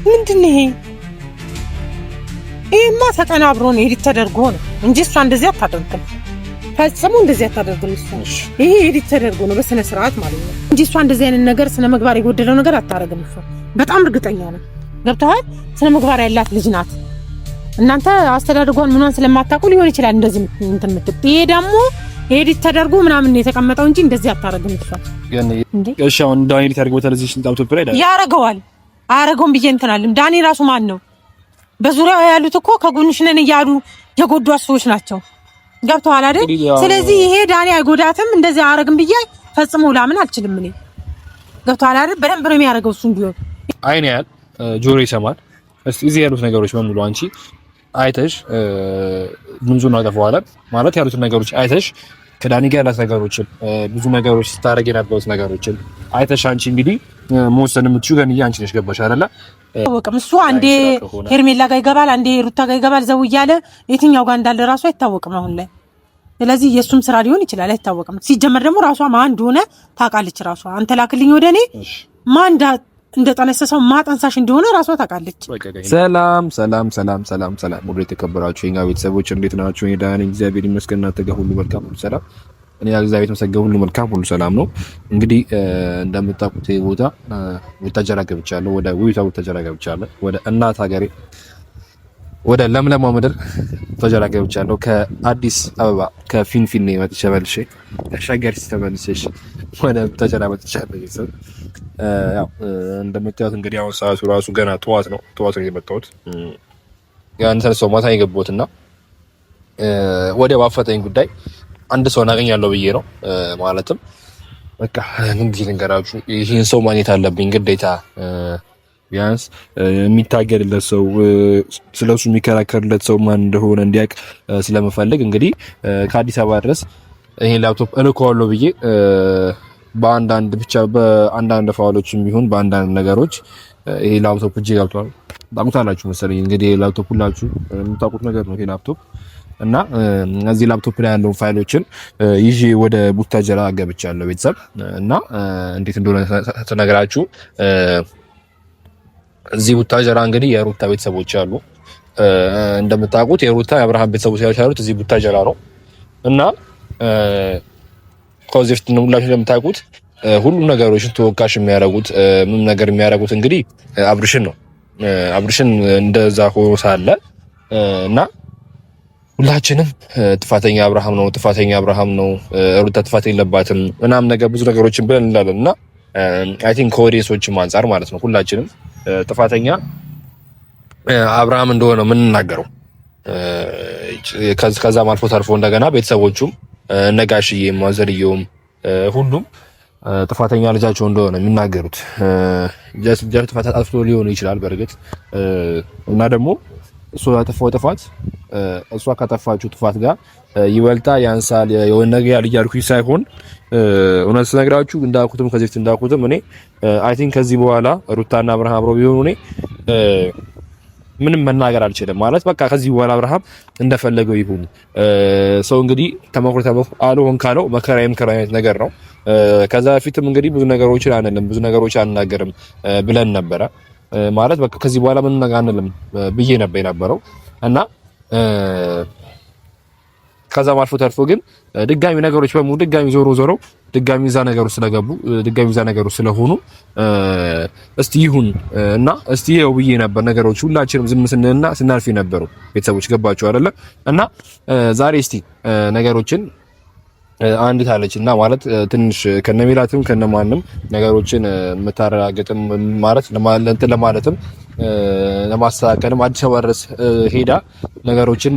ምንድነው ይሄማ ተቀናብሮ ነው ኤዲት ተደርጎ ነው እንጂ እሷ እንደዚህ አታደርግም። ፈጽሞ እንደዚህ አታደርግም። ይሄ ኤዲት ተደርጎ ነው በስነ ስርዓት ማለት ነው እንጂ እሷ እንደዚህ አይነት ነገር ስነ ምግባር የጎደለው ነገር አታረግም። እሷ በጣም እርግጠኛ ነው። ገብተዋል። ስነ ምግባር ያላት ልጅ ናት። እናንተ አስተዳደጓን ምኗን ስለማታውቁ ሊሆን ይችላል እንደዚህ እንትን የምትል። ይሄ ደግሞ ኤዲት ተደርጎ ምናምን ነው የተቀመጠው እንጂ እንደዚህ አታረግም። እሷ እሺ አሁን ዳኒ ሊታርገው ተለዚህ ላፕቶፕ ላይ ያረገዋል። አያረገውም ብዬ እንትን አለም። ዳኒ ራሱ ማን ነው? በዙሪያው ያሉት እኮ ከጎንሽ ነን እያሉ የጎዷት ሰዎች ናቸው። ገብተዋል አይደል? ስለዚህ ይሄ ዳኒ አይጎዳትም እንደዚህ አያረግም ብዬ ፈጽሞ ላምን አልችልም። እኔ ገብተዋል አይደል? በደንብ ነው የሚያረገው እሱ እንዲሆን አይን ያል ጆሮ ይሰማል። እስቲ እዚህ ያሉት ነገሮች በሙሉ አንቺ አይተሽ ድምፁን አጠፋዋለ ማለት ያሉት ነገሮች አይተሽ ከዳኒ ጋር ያላት ነገሮችን ብዙ ነገሮች ስታረግ የነበሩት ነገሮችን አይተሽ አንቺ እንግዲህ መወሰን የምትችይው ገን አንቺ ነሽ። ገባሽ አይደለ? አይታወቅም። እሱ አንዴ ሄርሜላ ጋር ይገባል፣ አንዴ ሩታ ጋር ይገባል። ዘው እያለ የትኛው ጋር እንዳለ ራሱ አይታወቅም አሁን ላይ። ስለዚህ የሱም ስራ ሊሆን ይችላል፣ አይታወቅም። ሲጀመር ደግሞ ራሷ ማን እንደሆነ ታውቃለች። ራሷ አንተ ላክልኝ ወደኔ ማን እንደጠነሰሰው ማጠንሳሽ እንደሆነ ራሷ ታውቃለች። ሰላም ሰላም ሰላም ሰላም ሰላም ወደ ተከበራችሁ የኛ ቤተሰቦች እንዴት ናችሁ? እኔ ዳኒ እግዚአብሔር ይመስገን። እናንተ ጋር ሁሉ መልካም ሁሉ ሰላም? እኔ እግዚአብሔር ይመስገን ሁሉ መልካም ሁሉ ሰላም ነው። እንግዲህ እንደምታውቁት ቦታ ወታጀራ ገብቻለሁ፣ ወደ ውይታ ወታጀራ ገብቻለሁ፣ ወደ እናት ሀገሬ ወደ ለምለማ ምድር ወታጀራ ገብቻለሁ። ከአዲስ አበባ ከፊንፊኔ መጥቼ መልሼ ሸገር ተመልሼ ወደ ወታጀራ መጥቻለሁ። ያው እንደምታዩት እንግዲህ አሁን ሰዓቱ ራሱ ገና ጠዋት ነው የመጣሁት። ያን ሰው ማታ የገባሁትና ወደ ባፈጠኝ ጉዳይ አንድ ሰው እናገኛለሁ ብዬ ነው። ማለትም በቃ ምን ጊዜ ልንገራችሁ፣ ይሄን ሰው ማግኘት አለብኝ ግዴታ። ቢያንስ የሚታገልለት ሰው ስለሱ የሚከራከርለት ሰው ማን እንደሆነ እንዲያውቅ ስለምፈልግ እንግዲህ ከአዲስ አበባ ድረስ ይሄን ላፕቶፕ እልከዋለሁ ብዬ በአንዳንድ ፋውሎችም ቢሆን በአንዳንድ ነገሮች ይሄ ላፕቶፕ እጄ ገብቷል። ታውቁታላችሁ መሰለኝ እንግዲህ ላፕቶፕ ሁላችሁ የምታውቁት ነገር ነው ይሄ ላፕቶፕ እና እዚህ ላፕቶፕ ላይ ያለው ፋይሎችን ይዤ ወደ ቡታጀራ ገብቻለሁ ቤተሰብ። እና እንዴት እንደሆነ ተነግራችሁ እዚህ ቡታጀራ እንግዲህ የሩታ ቤተሰቦች አሉ። እንደምታውቁት የሩታ የአብርሃም ቤተሰቦች ያሉት እዚህ ቡታጀራ ነው። እና ከዚህ በፊት ሁላችሁ እንደምታውቁት ሁሉም ነገሮችን ተወቃሽ የሚያደርጉት ምን ነገር የሚያደርጉት እንግዲህ አብርሽን ነው። አብርሽን እንደዛ ሆኖ ሳለ እና ሁላችንም ጥፋተኛ አብርሃም ነው ሩታ ጥፋት የለባትም ምናምን ነገር ብዙ ነገሮችን ብለን እንላለን። እና አይ ቲንክ ከኦዲየንሶችም አንፃር ማለት ነው ሁላችንም ጥፋተኛ አብርሃም እንደሆነ ምን እናገረው። ከዛም አልፎ ተርፎ እንደገና ቤተሰቦቹም ነጋሽዬም ማዘርየውም ሁሉም ጥፋተኛ ልጃቸው እንደሆነ የሚናገሩት ጀስት ጥፋት አጥፍቶ ሊሆን ይችላል በርግጥ እና ደግሞ እሷ ያጠፋው ጥፋት እሷ ካጠፋችው ጥፋት ጋር ይበልጣ ያንሳል የሆነ ነገር ያልያልኩኝ ሳይሆን እውነት ስነግራችሁ እንዳልኩትም እኔ አይ ቲንክ ከዚህ በኋላ ሩታና አብርሃም አብረው ቢሆኑ እኔ ምንም መናገር አልችልም። ማለት በቃ ከዚህ በኋላ አብርሃም እንደፈለገው ይሁን። ሰው እንግዲህ ተመክሮ አልሆን ካለው መከራዬም ከራይነት ነገር ነው። ከዛ በፊትም እንግዲህ ብዙ ነገሮችን አንናገርም ብለን ነበረ። ማለት በቃ ከዚህ በኋላ ምን ነገር አንልም ብዬ ነበር የነበረው እና ከዛም አልፎ ተርፎ ግን ድጋሚ ነገሮች በሙሉ ዞሮ ድጋሚ እዛ ነገሮች ስለገቡ ድጋሚ እዛ ነገሮች ስለሆኑ እስቲ ይሁን እና እስቲ ይኸው ብዬ ነበር። ነገሮች ሁላችንም ዝም ስንልና ስናልፍ የነበሩ ቤተሰቦች ገባችሁ አይደለ? እና ዛሬ እስቲ ነገሮችን አንዲት አለችና ማለት ትንሽ ከነሚላትም ከነማንም ነገሮችን መታረጋግጥም ማለት ለማለትም ለማስተካከልም አዲስ አበባ ድረስ ሄዳ ነገሮችን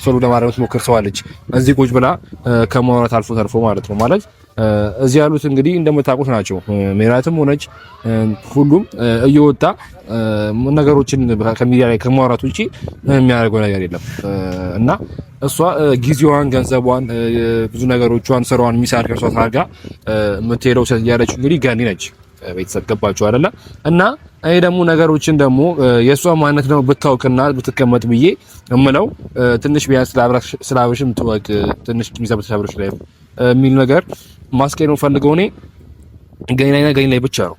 ሶሉ ለማድረግ ሞክርሰዋለች። እዚህ ቁጭ ብላ ከማውራት አልፎ ተርፎ ማለት ነው። ማለት እዚህ ያሉት እንግዲህ እንደምታውቁት ናቸው። ሜራትም ሆነች ሁሉም እየወጣ ነገሮችን ከሚዲያ ላይ ከማውራት ውጪ የሚያደርገው ነገር የለም እና እሷ ጊዜዋን፣ ገንዘቧን፣ ብዙ ነገሮቿን፣ ስራዋን የሚሳርከው ሰው ታርጋ የምትሄደው ያለችው እንግዲህ ገኒ ነች። ቤተሰብ ገባችሁ አይደለ? እና እኔ ደግሞ ነገሮችን ደግሞ የእሷ ማንነት ነው ብታውቅና ብትቀመጥ ብዬ እምለው ትንሽ ቢያንስ ስላብሽም ትወቅ ትንሽ ኪሚዛ በተሻብሮች ላይ የሚል ነገር ማስቀየር ነው ፈልገው እኔ ገኒ ላይ ብቻ ነው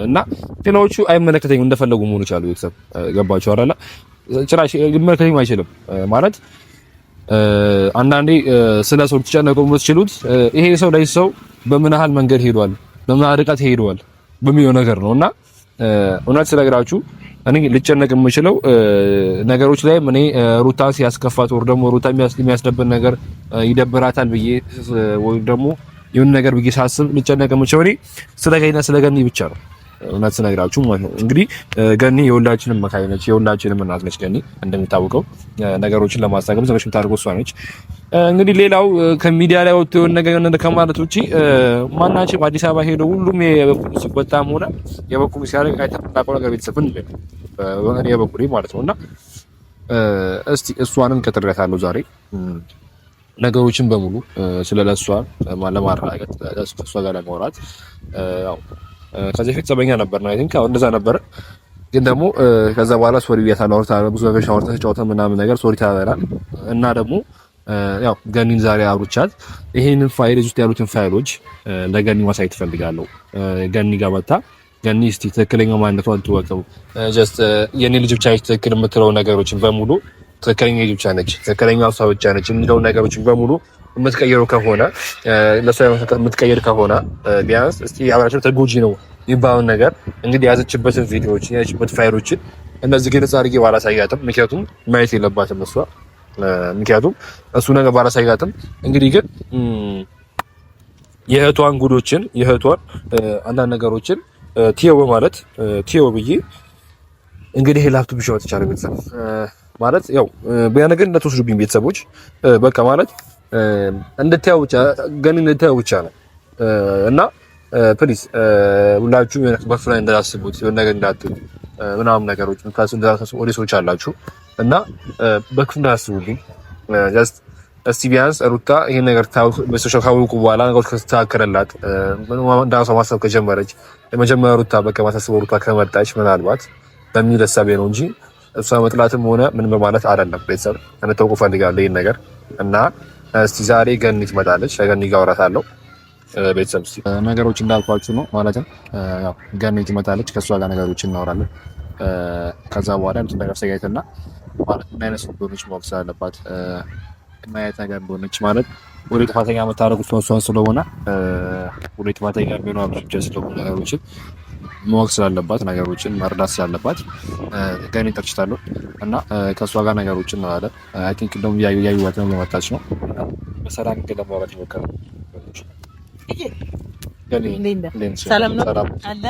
እና ሌላዎቹ አይመለከተኝም እንደፈለጉ መሆኑ ይችላሉ። ቤተሰብ ገባችሁ አይደል? ጭራሽ ሊመለከተኝ አይችልም ማለት አንዳንዴ ስለ ሰው ልትጨነቁ የምትችሉት ይሄ ሰው ላይ ሰው በምን ያህል መንገድ ሄዷል፣ በምን ያህል ርቀት ሄዷል በሚለው ነገር ነውና እውነት ስለግራችሁ እኔ ልጨነቅ የምችለው ነገሮች ላይ እኔ ሩታን ሲያስከፋት ወር ደግሞ ሩታ የሚያስደብር ነገር ይደብራታል ብዬ ወይ ደግሞ የሆነ ነገር ብዬ ሳስብ ልጨነቅ የምችለው እኔ ስለ ገኒ ብቻ ነው። እውነት ስነግራችሁ ማለት ነው። እንግዲህ ገኒ የሁላችንም መካይ ነች፣ የሁላችንም እናት ነች። ገኒ እንደሚታወቀው ነገሮችን ለማስተካከል ዘመች የምታደርገው እሷ ነች። እንግዲህ ሌላው ከሚዲያ ላይ ወጥቶ የሆነ ነገር ከማለት ውጪ ማናችንም አዲስ አበባ ሄዶ ሁሉም የበኩሉ ሲወጣም ሆነ የበኩሉ ሲያደርግ አይተናቀው ነገር ቤተሰብን በእኔ የበኩሌ ማለት ነውና እስቲ እሷንም ከጥረታለሁ ዛሬ ነገሮችን በሙሉ ስለለሷ ለማረጋገጥ እሷ ጋር ለማውራት ያው ከዚህ ፊት ጸበኛ ነበርና አይ ቲንክ እንደዛ ነበር። ግን ደግሞ ከዛ በኋላ ሶሪ ብያታለሁ። ብዙ ነገር ሻወርታ ተጫውተን ምናምን ነገር ሶሪ ታበላል እና ደግሞ ያው ገኒን ዛሬ አብሩቻት ይሄንን ፋይል ውስጥ ያሉትን ፋይሎች ለገኒ ማሳየት ፈልጋለሁ። ገኒ ጋር መጣ ገኒ እስቲ ትክክለኛ ማንነቷን ትወቀው። ጀስት የኔ ልጅ ብቻ ነች ትክክል የምትለው ነገሮችን በሙሉ ትክክለኛ ልጅ ብቻ ነች፣ ትክክለኛ እሷ ብቻ ነች የሚለው ነገሮችን በሙሉ የምትቀየረው ከሆነ ለሷ የምትቀየር ከሆነ ቢያንስ እስቲ አብራቸው ተጎጂ ነው የሚባለው ነገር እንግዲህ ያዘችበትን ቪዲዮዎች ያዘችበት ፋይሎችን እነዚህ ግልጽ አድርጌ ባላሳያትም ምክንያቱም ማየት የለባትም እሷ ምክንያቱም እሱ ነገር ባላሳያትም እንግዲህ ግን የእህቷን ጉዶችን የእህቷን አንዳንድ ነገሮችን ቲዮ በማለት ቲዮ ብዬ እንግዲህ ላፕቶፕ ብቻ ወጥቻለሁ። ቤተሰብ ማለት ያው በያነገር እንደተወስዱብኝ ቤተሰቦች በቃ ማለት እንድታዩ ብቻ ገኒ እንድታዩ ብቻ ነው እና ፕሊዝ ሁላችሁም በሱ ላይ እንዳታስቡት የሆነ ነገር እንዳትሉ ምናምን ነገሮች እንዳታስቡ ኦዲሶች አላችሁ እና በክፉ እንዳታስቡልኝ። ጀስት እስቲ ቢያንስ ሩታ ይሄን ነገር በሶሻል ካወቁ በኋላ ነገሮች ከተስተካከለላት እንዳንሷ ማሰብ ከጀመረች የመጀመሪያ ሩታ በቃ ማሳሰብ ሩታ ከመጣች ምናልባት በሚል ሀሳቤ ነው እንጂ እሷ መጥላትም ሆነ ምን በማለት አይደለም። ቤተሰብ እንድታውቁ ፈልጋለሁ ይሄን ነገር እና እስቲ ዛሬ ገኒ ትመጣለች፣ ከገኒ ጋር አወራታለሁ። ቤተሰብ እስቲ ነገሮች እንዳልኳችሁ ነው ማለትም ያው ገኒ ትመጣለች፣ ከሷ ጋር ነገሮችን እናወራለን። ከዛ በኋላ እንትን ነገር ሰጋይተና ማለት ምን አይነት ሰው እንደሆነች ማወቅ ስላለባት ምን አይነት ነገር እንደሆነች ማለት ወደ ጥፋተኛ የምታደርጉት እሷን ስለሆነ ወደ ጥፋተኛ የሚሆነው አብረጃ ስለሆነ ነገሮችን ማወቅ ስላለባት ነገሮችን መርዳት ስላለባት ገኒ ጠርችታለሁ እና ከሷ ጋር ነገሮችን ነው አለ አይ ቲንክ እንደውም ያዩዋት ነው የመጣች ነው በሰላም ግን ለማውራት ይሞክራል። ሰላም ነው አለ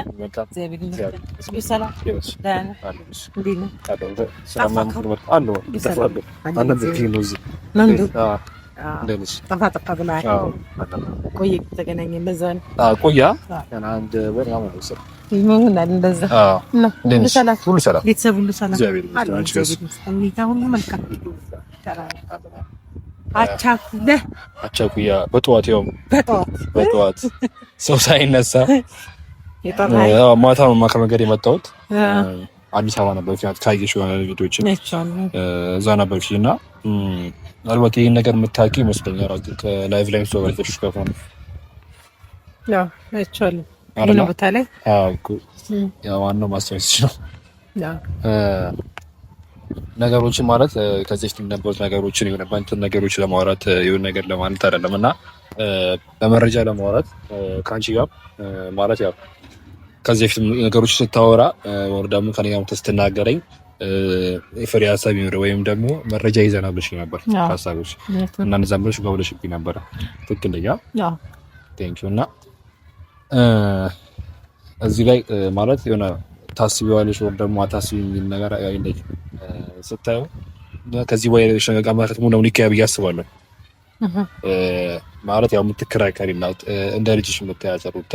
አቻኩያ በጠዋት ሰው ሳይነሳ ማታ ማከር ነገር የመጣሁት አዲስ አበባ ነበር። ካየሽ የሆነ ቪዲዮችን እዛ ነበርሽ እና ምናልባት ይህን ነገር የምታውቂ ይመስለኛል። ከላይቭ ላይ ሰው ባልተሽ ከሆነ ያው አይቻልም ምን ቦታ ላይ ያው ዋናው ማስተዋወቅሽ ነው ነገሮችን ማለት ከዚህ በፊት የነበሩት ነገሮችን የሆነ ባንተ ነገሮች ለማውራት የሆነ ነገር ለማለት አይደለም እና በመረጃ ለማውራት ካንቺ ጋር ማለት ያው ከዚህ በፊት ነገሮች ስታወራ ወር ደግሞ ከኔ ጋር ስትናገረኝ ፍሬ ሀሳብ ይኖር ወይም ደግሞ መረጃ ይዘና ብለሽ ነበር ሀሳቦች እና እነዛም ብለሽ ጋውለሽብኝ ነበር። ትክክለኛ ያው ቴንኪው እና እዚህ ላይ ማለት የሆነ ታስቢዋለሽ ወር ደግሞ አታስቢ የሚል ነገር አይለኝ ስታየው ከዚህ በኋላ ያለሽ ነገር ማለት ነው ነው ሊካያ ብዬ አስባለሁ። ማለት ያው የምትከራከሪላት እንደ ልጅሽ የምታያት ሩታ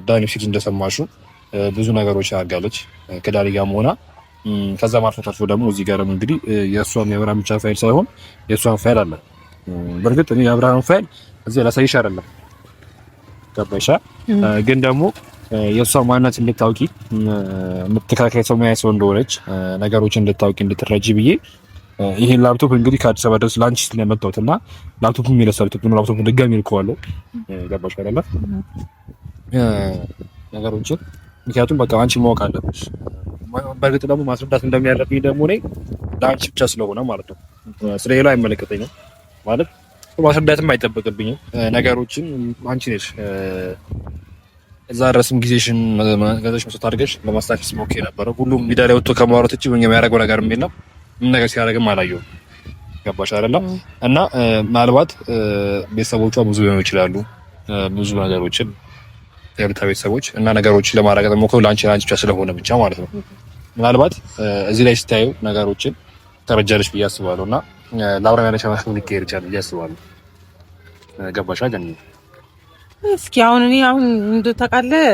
ዳኒ ሲል እንደሰማሽው ብዙ ነገሮች አጋለች ከዳኒ ጋርም ሆና ከዛ ማርፈታቸው ደግሞ እዚህ ጋር እንግዲህ የእሷም የአብርሃም ብቻ ፋይል ሳይሆን የእሷም ፋይል አለ። በእርግጥ እኔ የአብርሃም ፋይል እዚህ ላሳይሽ አይደለም ገባሽ? ግን ደግሞ የእሷ ማንነት እንድታውቂ የምትከራከሪ ሰው ማያይ ሰው እንደሆነች ነገሮችን እንድታውቂ እንድትረጂ ብዬ ይሄን ላፕቶፕ እንግዲህ ከአዲስ አበባ ድረስ ላንቺ ስለመጣሁት እና ላፕቶፕ ድጋሚ ልከዋለሁ። ገባሽ አይደለ? ነገሮችን። ምክንያቱም በቃ አንቺ ማወቅ አለብሽ። በእርግጥ ደግሞ ማስረዳት እንደሚያለብኝ ደግሞ እኔ ለአንቺ ብቻ ስለሆነ ማለት ነው፣ ስለሌላ አይመለከተኝም ማለት ማስረዳትም አይጠበቅብኝም ነገሮችን። አንቺ ነሽ እዛ ድረስም ጊዜሽን ገዘሽ መስዋዕት አድርገሽ ለማስተካከል ሞክሬ ነበረ። ሁሉም ሚዲያ ላይ ወጥቶ ከማውራት ውጪ ምን የሚያደርገው ነገር የለም። ምን ነገር ሲያደርግም አላየሁም። ገባሽ አይደለ? እና ምናልባት ቤተሰቦቿ ብዙ ሊሆኑ ይችላሉ፣ ብዙ ነገሮችን የሩታ ቤተሰቦች እና ነገሮችን ለማረጋገጥ ሞክረው ለአንቺ ብቻ ስለሆነ ብቻ ማለት ነው። ምናልባት እዚህ ላይ ስታዩ ነገሮችን ተረጃለሽ ብዬ አስባለሁ። እና ለአብረን ያለሽ ማስቡ ሊቀየር ይችላል ብዬ አስባለሁ። ገባሽ አይደል? እስኪ አሁን እኔ እንደው ታውቃለህ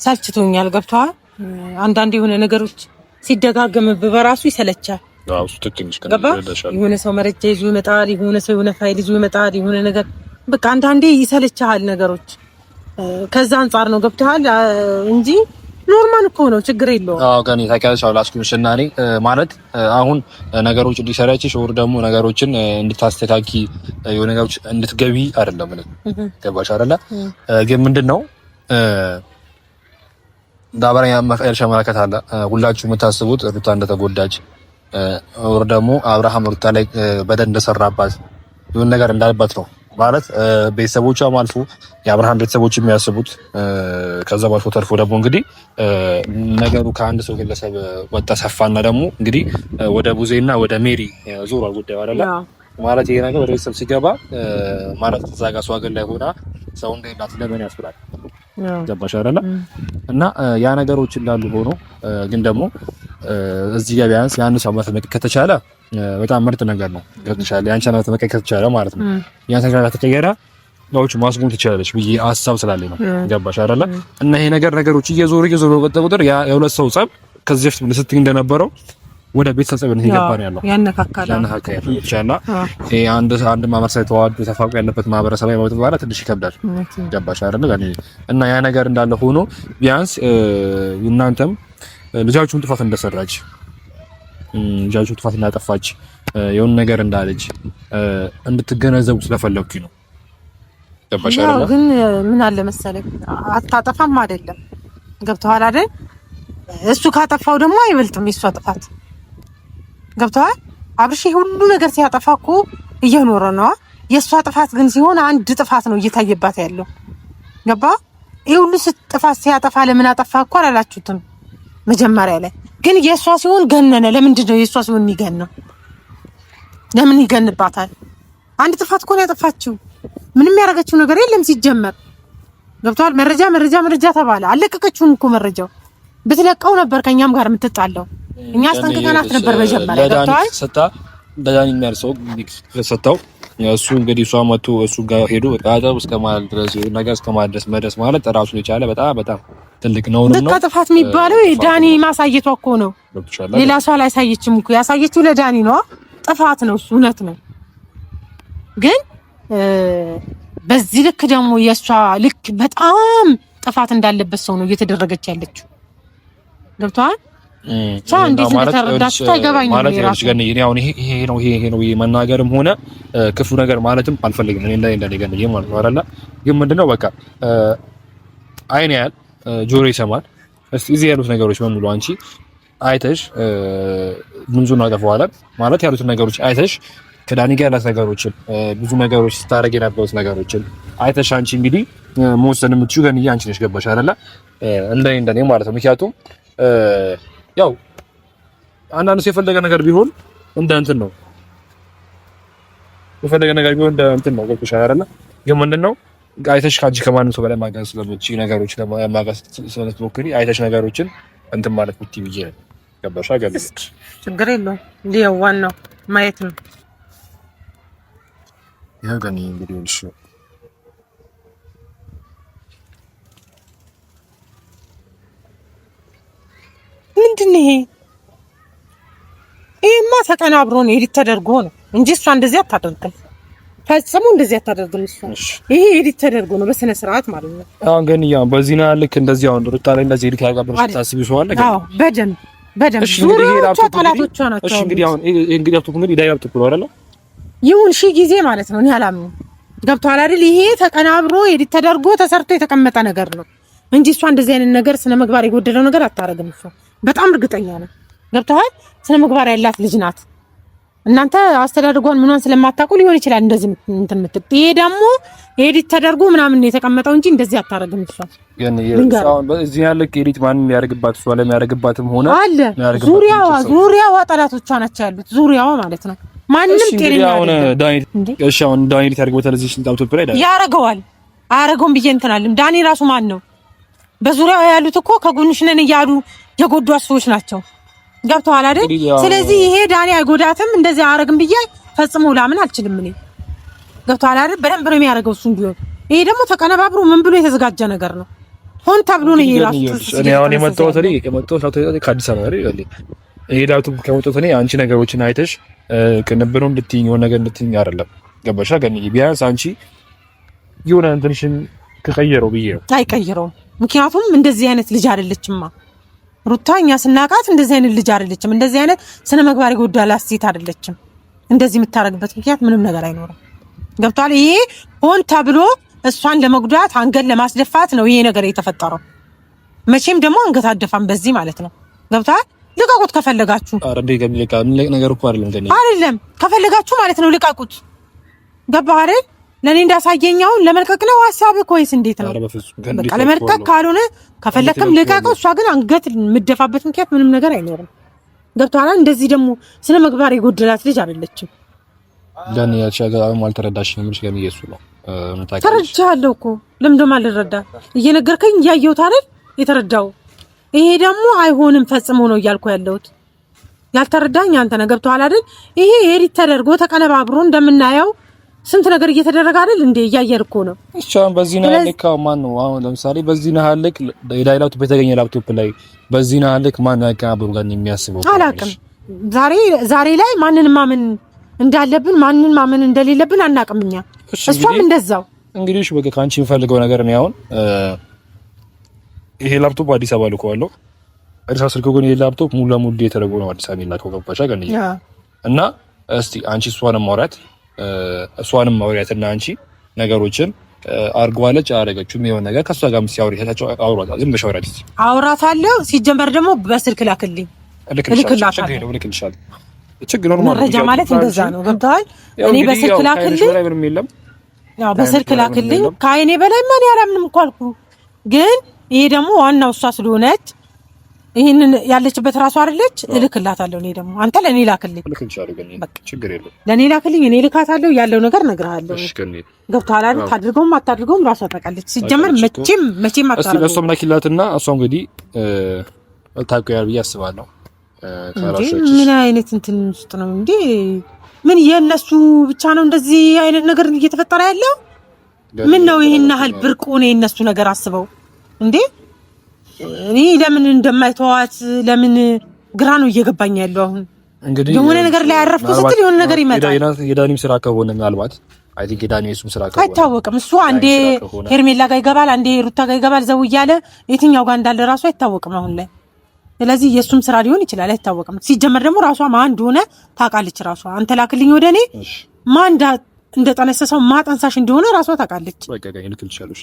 ሰልችቶኛል። ገብቶሃል? አንዳንድ የሆነ ነገሮች ሲደጋገምብህ በራሱ ይሰለቻል። አዎ ትክክል። የሆነ ሰው መረጃ ይዞ ይመጣል፣ የሆነ ሰው የሆነ ፋይል ይዞ ይመጣል፣ የሆነ ነገር በቃ አንዳንዴ ይሰለቻል ነገሮች። ከዛ አንጻር ነው ገብቶሃል እንጂ ኖርማል እኮ ነው፣ ችግር የለውም። አዎ ጋር ታውቂያለሽ፣ ላስኩሽ እና እኔ ማለት አሁን ነገሮች እንዲሰራችሽ ወር ደግሞ ነገሮችን እንድታስተካኪ የሆነ ነገሮች እንድትገቢ አይደለም ማለት ገባሽ አይደለ? ግን ምንድነው ዳበረኛ መቀየርሽ መለከት አለ። ሁላችሁ የምታስቡት ሩታ እንደተጎዳች ወር ደግሞ አብርሃም ሩታ ላይ በደል እንደሰራባት የሆነ ነገር እንዳለባት ነው ማለት ቤተሰቦቿም አልፎ የአብርሃም ቤተሰቦች የሚያስቡት። ከዛ ባልፎ ተርፎ ደግሞ እንግዲህ ነገሩ ከአንድ ሰው ግለሰብ ወጣ ሰፋና ደግሞ እንግዲህ ወደ ቡዜና ወደ ሜሪ ዞሯል ጉዳዩ አይደለ? ማለት ይሄ ነገር ወደ ቤተሰብ ሲገባ ማለት እዛ ጋር ሰው አገር ላይ ሆና ሰው እንደላት ለምን ያስብላል? ገባሽ አይደለ? እና ያ ነገሮች እንዳሉ ሆኖ ግን ደግሞ እዚህ ጋር ቢያንስ ያን ሰው መፈመቅ ከተቻለ በጣም ምርጥ ነገር ነው። ገብቶሻል? ያን ቻናል መፈመቅ ከተቻለ ማለት ነው። ያን ቻናል ከተቀየረ ለውጭ ማስቆም ትችላለች ብዬ ሀሳብ ስላለኝ ነው። ገባሽ አይደለ? እና ይሄ ነገሮች እየዞሩ በቁጥር ያ የሁለት ሰው ጸብ ከዚህ በፊት ስትይ እንደነበረው ወደ ቤተሰብ ነው ይገባን ያለው ያነካካላ ይቻላል። ይሄ አንድ ማህበረሰብ ተዋዶ ተፋቅሮ ያለበት ማህበረሰብ ላይ ማለት ትንሽ ይከብዳል። ገባሽ አይደለ? እና ያ ነገር እንዳለ ሆኖ ቢያንስ እናንተም ልጃችሁን ጥፋት እንደሰራች ልጃችሁ ጥፋት እንዳጠፋች የሆነ ነገር እንዳለች እንድትገነዘቡ ስለፈለኩኝ ነው። ገባሽ አይደል? ግን ምን አለ መሰለኝ አታጠፋም አይደለም። ገብቶሃል አይደል? እሱ ካጠፋው ደግሞ አይበልጥም የሷ ጥፋት። ገብቶሃል? አብርሽ ሁሉ ነገር ሲያጠፋ እኮ እየኖረ ነው። የሷ ጥፋት ግን ሲሆን አንድ ጥፋት ነው እየታየባት ያለው። ገባ? ይሄ ሁሉ ጥፋት ሲያጠፋ ለምን አጠፋ እኮ አላላችሁትም መጀመሪያ ላይ። ግን የሷ ሲሆን ገነነ። ለምንድን ነው የሷ ሲሆን የሚገነው? ለምን ይገንባታል? አንድ ጥፋት እኮ ነው ያጠፋችው። ምንም ያደረገችው ነገር የለም ሲጀመር። ገብቷል? መረጃ ተባለ። አለቀቀችውም እኮ መረጃው። ብትለቀው ነበር ከኛም ጋር የምትጣለው። እኛ አስጠንቅቀናት ነበር መጀመሪያ። ገብቷል? ለዳኒ የሚያርሰው ሰጣው። እሱ እንግዲህ እሷ መቶ እሱ ጋር ሄዶ አጣው እስከማለት ድረስ ነገር እስከማድረስ መድረስ ማለት ራሱ የቻለ በጣም ትልቅ ነው። በቃ ጥፋት የሚባለው ዳኒ ማሳየቷ እኮ ነው። ሌላ ሰው አላሳየችም እኮ። ያሳየችው ለዳኒ ነው። ጥፋት ነው እሱ፣ እውነት ነው። ግን በዚህ ልክ ደግሞ የሷ ልክ በጣም ጥፋት እንዳለበት ሰው ነው እየተደረገች ያለችው። ገብቷል? እንዴት እንደተረዳችሁ ታይገባኝ ነው ራሱ። ይሄ ነው መናገርም ሆነ ክፉ ነገር ማለትም አልፈልግም። እኔ እንደገና ማለት ነው አይደለ? ግን ምንድነው በቃ አይን ያል ጆሮ ይሰማል። እስቲ እዚህ ያሉት ነገሮች በሙሉ አንቺ አይተሽ ምንዙን አጠፋዋለ ማለት ያሉት ነገሮች አይተሽ ከዳኒ ጋር ያሉት ነገሮችን ብዙ ነገሮች ስታረግ የነበሩት ነገሮችን አይተሽ አንቺ እንግዲህ መወሰን የምትችይው ገንዬ አንቺ ነሽ። ገባሽ አይደለ? እንደኔ ማለት ነው። ምክንያቱም ያው አንዳንድ ሰው የፈለገ ነገር ቢሆን እንደ እንትን ነው የፈለገ ነገር ቢሆን እንደ እንትን ነው። ገባሽ አይደለ? ግን ምንድነው አይተሽ ካንቺ ከማንም ሰው በላይ ማጋዝ ስለምትችይ ነገሮች ለማጋዝ ስለምትሞክሪ አይተሽ ነገሮችን እንትን ማለት ብትይ ብዬ ነው። ገባሽ አይደል? ችግር የለውም። እንዲያው ዋናው ማየት ነው። ያው ገኒ እንግዲህ እሺ ምንድነው ይሄ? ይሄማ ተቀናብሮ ነው ኤዲት ተደርጎ ነው እንጂ እሷ እንደዚህ አታደርግም። ፈጽሞ እንደዚህ አታደርግም እሷ። ይሄ ኤዲት ተደርጎ ነው በስነ ስርዓት ማለት ነው። አሁን ግን ያው በዚህ ነው ልክ እንደዚህ አሁን ሩታ ላይ እንደዚህ ኤዲት ያጋብረሽ ታስቢ ሰው አለ። አዎ በደንብ ዙሪያዎቿ ጠላቶቿ ናቸው። እሺ እንግዲህ አሁን እንግዲህ አፍቶ እንግዲህ ዳይሬክት እኮ አይደለ? ይሁን ሺህ ጊዜ ማለት ነው። እኔ አላምንም። ገብቶሃል አይደል? ይሄ ተቀናብሮ ኤዲት ተደርጎ ተሰርቶ የተቀመጠ ነገር ነው። እንጂ እሷ እንደዚህ አይነት ነገር ስነ ምግባር የጎደለው ነገር አታረግም። እሷ በጣም እርግጠኛ ነኝ። ገብተዋል። ስነ ምግባር ያላት ልጅ ናት። እናንተ አስተዳደጓን ምኗን ስለማታውቁ ሊሆን ይችላል እንደዚህ እንትን የምትል። ይሄ ደግሞ ኤዲት ተደርጎ ምናምን የተቀመጠው እንጂ እንደዚህ አታረግም። እሷ እዚህ ያለ ኤዲት ማንም ያደርግባት እሷ ለሚያደርግባትም ሆነ አለ ዙሪያዋ ጠላቶቿ ናቸው ያሉት። ዙሪያዋ ማለት ነው። ማንንም ጤነኛ አሁን ዳኒ ታርገውታል። እዚህ ላፕቶፕ ላይ ያረገዋል አያረገውም ብዬ እንትን አልልም። ዳኒ ራሱ ማን ነው? በዙሪያው ያሉት እኮ ከጎንሽ ነን እያሉ የጎዷት ሰዎች ናቸው። ገብተዋል አይደል? ስለዚህ ይሄ ዳኒ አይጎዳትም እንደዚህ አያረግም ብዬ ፈጽሞ ላምን አልችልም። እኔ ገብተዋል አይደል? በደንብ ነው የሚያረገው እሱም ቢሆን። ይሄ ደግሞ ተቀነባብሮ ምን ብሎ የተዘጋጀ ነገር ነው። ሆን ተብሎ ነው ይራሱ። እኔ አሁን የመጣሁት ከአዲስ አበባ አይደል? ይሄ ላፕቶፕ ከመጣሁት እኔ አንቺ ነገሮችን አይተሽ ቅንብሩን እንድትይኝ የሆነ ነገር እንድትይኝ አይደለም። ገባሽ? ቢያንስ አንቺ የሆነ እንትንሽን ከቀየረው ብዬ ነው። አይቀይረውም። ምክንያቱም እንደዚህ አይነት ልጅ አይደለችማ ሩታ። እኛ ስናቃት እንደዚህ አይነት ልጅ አይደለችም። እንደዚህ አይነት ስነ ምግባር የጎደላት ሴት አይደለችም። እንደዚህ የምታረግበት ምክንያት ምንም ነገር አይኖርም። ገብቷል? ይሄ ሆን ተብሎ እሷን ለመጉዳት አንገት ለማስደፋት ነው ይሄ ነገር የተፈጠረው። መቼም ደግሞ አንገት አደፋም በዚህ ማለት ነው። ገብቷል? ልቀቁት ከፈለጋችሁ። አረ እንደ ገምልካ ምን ነገር እኮ አይደለም ከፈለጋችሁ ማለት ነው ልቀቁት። ገባህ አይደል? ለኔ እንዳሳየኛው ለመልቀቅ ነው ሐሳብህ ወይስ እንዴት ነው? በቃ ለመልቀቅ ካልሆነ ከፈለክም ልቀቀው። እሷ ግን አንገት የምትደፋበት ምክንያት ምንም ነገር አይኖርም። ገብቶሃል? እንደዚህ ደግሞ ስነ ምግባር የጎደላት ልጅ አይደለችም። ለኔ ያቻጋም አልተረዳሽም። ምንሽ ገም ኢየሱስ ነው ተረድቻለሁ እኮ ለምንድነው አልረዳ? እየነገርከኝ እያየሁት አይደል የተረዳው። ይሄ ደግሞ አይሆንም ፈጽሞ ነው እያልኩ ያለሁት። ያልተረዳኝ አንተ ነህ። ገብቶሃል አይደል? ይሄ ኤዲት ተደርጎ ተቀነባብሮ እንደምናየው ስንት ነገር እየተደረገ አይደል እንዴ? እያየር እኮ ነው። እሺ አሁን በዚህ ነው ልክ ማን ነው አሁን ለምሳሌ በዚህ ነው ልክ ላፕቶፕ በተገኘ ላፕቶፕ ላይ በዚህ ነው ልክ ማን ያቀናብሩ ጋር የሚያስበው አላውቅም። ዛሬ ላይ ማንንም ማመን እንዳለብን ማንንም ማመን እንደሌለብን አናውቅም እኛ። እሷም እንደዛው እንግዲህ እሺ በቃ ካንቺ የምፈልገው ነገር ነው አሁን ይሄ ላፕቶፕ አዲስ አበባ ልኮዋለሁ። አዲስ አበባ ስልኩ ግን ይሄ ላፕቶፕ ሙሉ ለሙሉ የተደረገ ነው አዲስ አበባ ላከው ገባሻ ገን እና እስቲ አንቺ እሷንም ማውሪያትና አንቺ ነገሮችን አርጓለች አረጋችሁም የሆነ ነገር ከሷ ጋር ሲያወሪታቸው አውራታ ዝም በሻውራት አውራታለሁ። ሲጀመር ደግሞ በስልክ ላክልኝ ልክልሻለሁ። ችግር ኖርማል መረጃ ማለት እንደዛ ነው። ገብተዋል? እኔ በስልክ ላክልኝ ያው በስልክ ላክልኝ ከአይኔ በላይ ማን ያላምንም እኮ አልኩ። ግን ይሄ ደግሞ ዋናው እሷ ስለሆነች ይሄንን ያለችበት ራሷ አይደለች። እልክላታለሁ። እኔ ደግሞ አንተ ለኔ ላክልኝ ችግር የለም ለኔ ላክልኝ። እኔ ልካታለሁ ያለው ነገር እነግርሃለሁ። ገብቶሃል አይደል? ታድርገውም አታድርገውም ራሷ ታውቃለች። ሲጀመር መቼም አታርገው። እሷም ላኪላትና እሷ እንግዲህ ታውቂያለሽ ብዬ አስባለሁ። ምን አይነት እንትን ውስጥ ነው እንዴ? ምን የነሱ ብቻ ነው እንደዚህ አይነት ነገር እየተፈጠረ ያለው? ምን ነው ይሄን ያህል ብርቅ ሆነ የነሱ ነገር አስበው እንዴ? እኔ ለምን እንደማይተዋት ለምን ግራ ነው እየገባኝ ያለው። አሁን እንግዲህ የሆነ ነገር ላይ ያረፍኩ ስትል የሆነ ነገር ይመጣል። የዳኒም ስራ ከሆነ ምናልባት አይ ቲንክ የዳኒም ስራ ከሆነ አይታወቅም። እሱ አንዴ ሄርሜላ ጋር ይገባል፣ አንዴ ሩታ ጋር ይገባል። ዘው እያለ የትኛው ጋር እንዳለ ራሱ አይታወቅም አሁን ላይ። ስለዚህ የሱም ስራ ሊሆን ይችላል፣ አይታወቅም። ሲጀመር ደግሞ ራሷ ማን እንደሆነ ታውቃለች። ራሷ አንተ ላክልኝ ወደ እኔ ማን እንደጠነሰሰው ማጠንሳሽ እንደሆነ ራሷ ታውቃለች።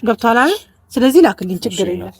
ገብቶሃል አይደል? ስለዚህ ላክልኝ ችግር የለም።